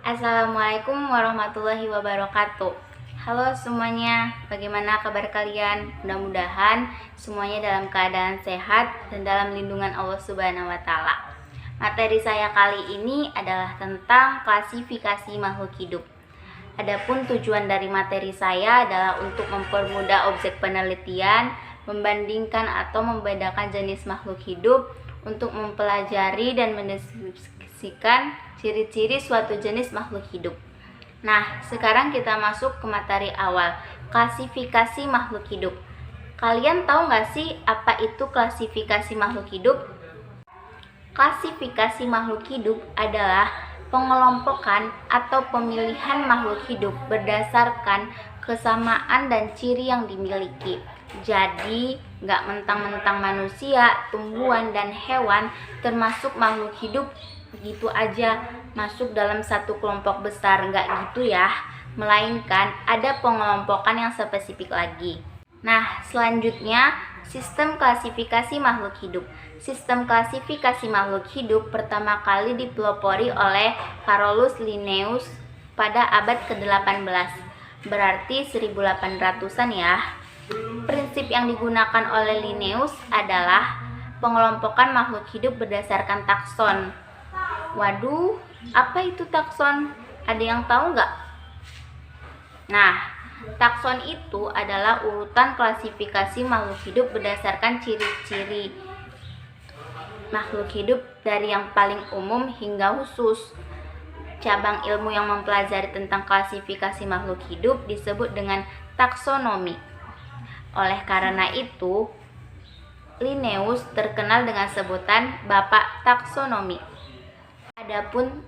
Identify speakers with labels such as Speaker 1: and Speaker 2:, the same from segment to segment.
Speaker 1: Assalamualaikum warahmatullahi wabarakatuh. Halo semuanya, bagaimana kabar kalian? Mudah-mudahan semuanya dalam keadaan sehat dan dalam lindungan Allah Subhanahu wa Ta'ala. Materi saya kali ini adalah tentang klasifikasi makhluk hidup. Adapun tujuan dari materi saya adalah untuk mempermudah objek penelitian, membandingkan atau membedakan jenis makhluk hidup, untuk mempelajari dan mendeskripsikan ciri-ciri suatu jenis makhluk hidup. Nah, sekarang kita masuk ke materi awal, klasifikasi makhluk hidup. Kalian tahu nggak sih apa itu klasifikasi makhluk hidup? Klasifikasi makhluk hidup adalah pengelompokan atau pemilihan makhluk hidup berdasarkan kesamaan dan ciri yang dimiliki. Jadi, nggak mentang-mentang manusia, tumbuhan, dan hewan termasuk makhluk hidup begitu aja masuk dalam satu kelompok besar, nggak gitu ya, melainkan ada pengelompokan yang spesifik lagi. Nah, selanjutnya sistem klasifikasi makhluk hidup. Sistem klasifikasi makhluk hidup pertama kali dipelopori oleh Carolus Linnaeus pada abad ke-18, berarti 1800-an ya. Prinsip yang digunakan oleh Linnaeus adalah pengelompokan makhluk hidup berdasarkan takson. Waduh, apa itu takson? Ada yang tahu nggak? Nah, takson itu adalah urutan klasifikasi makhluk hidup berdasarkan ciri-ciri makhluk hidup dari yang paling umum hingga khusus. Cabang ilmu yang mempelajari tentang klasifikasi makhluk hidup disebut dengan taksonomi. Oleh karena itu, Linnaeus terkenal dengan sebutan Bapak Taksonomi. Adapun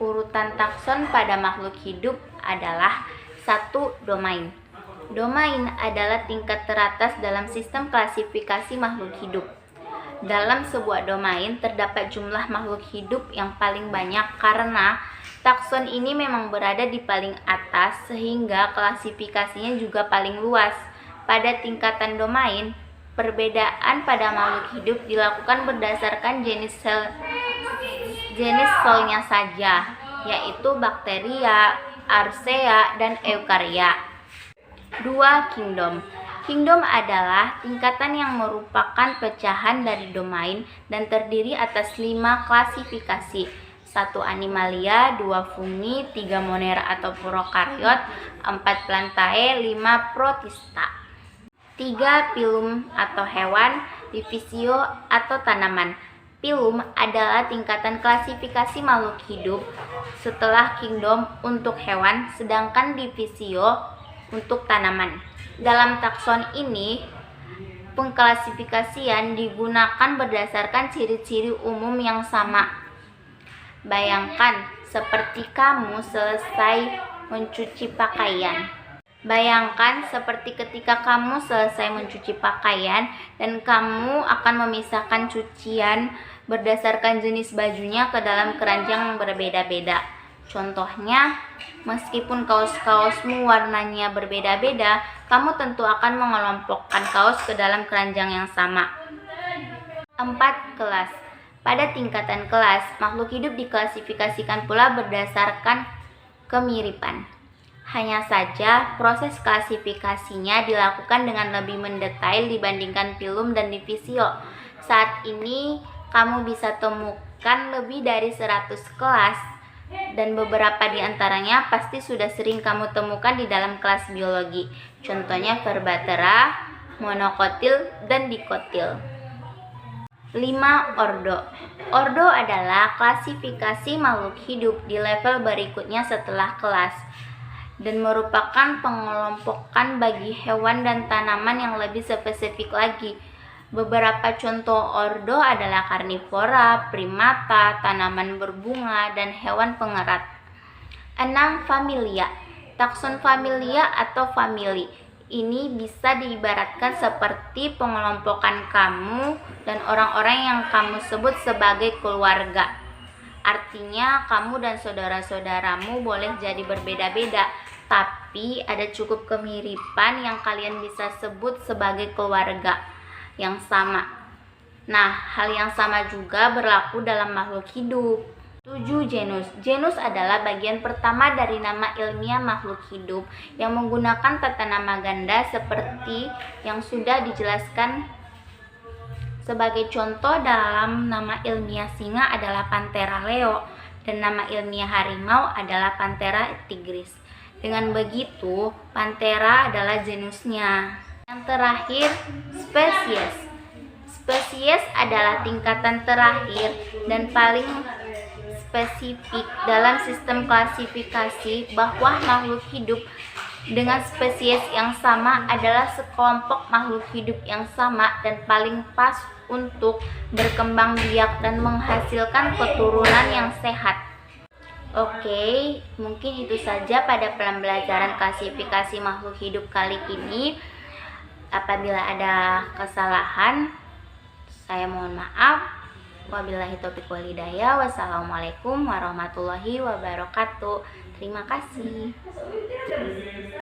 Speaker 1: urutan takson pada makhluk hidup adalah 1. Domain. Domain adalah tingkat teratas dalam sistem klasifikasi makhluk hidup. Dalam sebuah domain terdapat jumlah makhluk hidup yang paling banyak karena takson ini memang berada di paling atas sehingga klasifikasinya juga paling luas. Pada tingkatan domain, perbedaan pada makhluk hidup dilakukan berdasarkan jenis selnya saja, yaitu bakteria, archaea, dan eukarya. 2. Kingdom. Kingdom adalah tingkatan yang merupakan pecahan dari domain dan terdiri atas 5 klasifikasi. 1. Animalia, 2. Fungi, 3. Monera atau prokariot, 4. Plantae, 5. Protista. 3. Phylum atau hewan, divisio atau tanaman. Phylum adalah tingkatan klasifikasi makhluk hidup setelah kingdom untuk hewan, sedangkan divisio untuk tanaman. Dalam takson ini, pengklasifikasian digunakan berdasarkan ciri-ciri umum yang sama. Bayangkan seperti kamu selesai mencuci pakaian. Bayangkan seperti ketika kamu selesai mencuci pakaian dan kamu akan memisahkan cucian berdasarkan jenis bajunya ke dalam keranjang yang berbeda-beda. Contohnya, meskipun kaos-kaosmu warnanya berbeda-beda, kamu tentu akan mengelompokkan kaos ke dalam keranjang yang sama. 4. Kelas. Pada tingkatan kelas, makhluk hidup diklasifikasikan pula berdasarkan kemiripan. Hanya saja, proses klasifikasinya dilakukan dengan lebih mendetail dibandingkan phylum dan divisio. Saat ini, kamu bisa temukan lebih dari 100 kelas, dan beberapa di antaranya pasti sudah sering kamu temukan di dalam kelas biologi. Contohnya vertebrata, monokotil, dan dikotil. 5. Ordo. Ordo adalah klasifikasi makhluk hidup di level berikutnya setelah kelas dan merupakan pengelompokan bagi hewan dan tanaman yang lebih spesifik lagi. Beberapa contoh ordo adalah karnivora, primata, tanaman berbunga, dan hewan pengerat. 6. Familia. Takson familia atau famili ini bisa diibaratkan seperti pengelompokan kamu dan orang-orang yang kamu sebut sebagai keluarga. Artinya kamu dan saudara-saudaramu boleh jadi berbeda-beda, tapi ada cukup kemiripan yang kalian bisa sebut sebagai keluarga yang sama. Nah, hal yang sama juga berlaku dalam makhluk hidup. 7. Genus. Genus adalah bagian pertama dari nama ilmiah makhluk hidup yang menggunakan tata nama ganda seperti yang sudah dijelaskan. Sebagai contoh, dalam nama ilmiah singa adalah Panthera leo dan nama ilmiah harimau adalah Panthera tigris. Dengan begitu, Panthera adalah genusnya. Yang terakhir, spesies. Spesies adalah tingkatan terakhir dan paling spesifik dalam sistem klasifikasi bahwa makhluk hidup dengan spesies yang sama adalah sekelompok makhluk hidup yang sama dan paling pas untuk berkembang biak dan menghasilkan keturunan yang sehat. Oke, mungkin itu saja pada pembelajaran klasifikasi makhluk hidup kali ini. Apabila ada kesalahan, saya mohon maaf. Wabillahi taufiq wal hidayah. Wassalamualaikum warahmatullahi wabarakatuh. Terima kasih.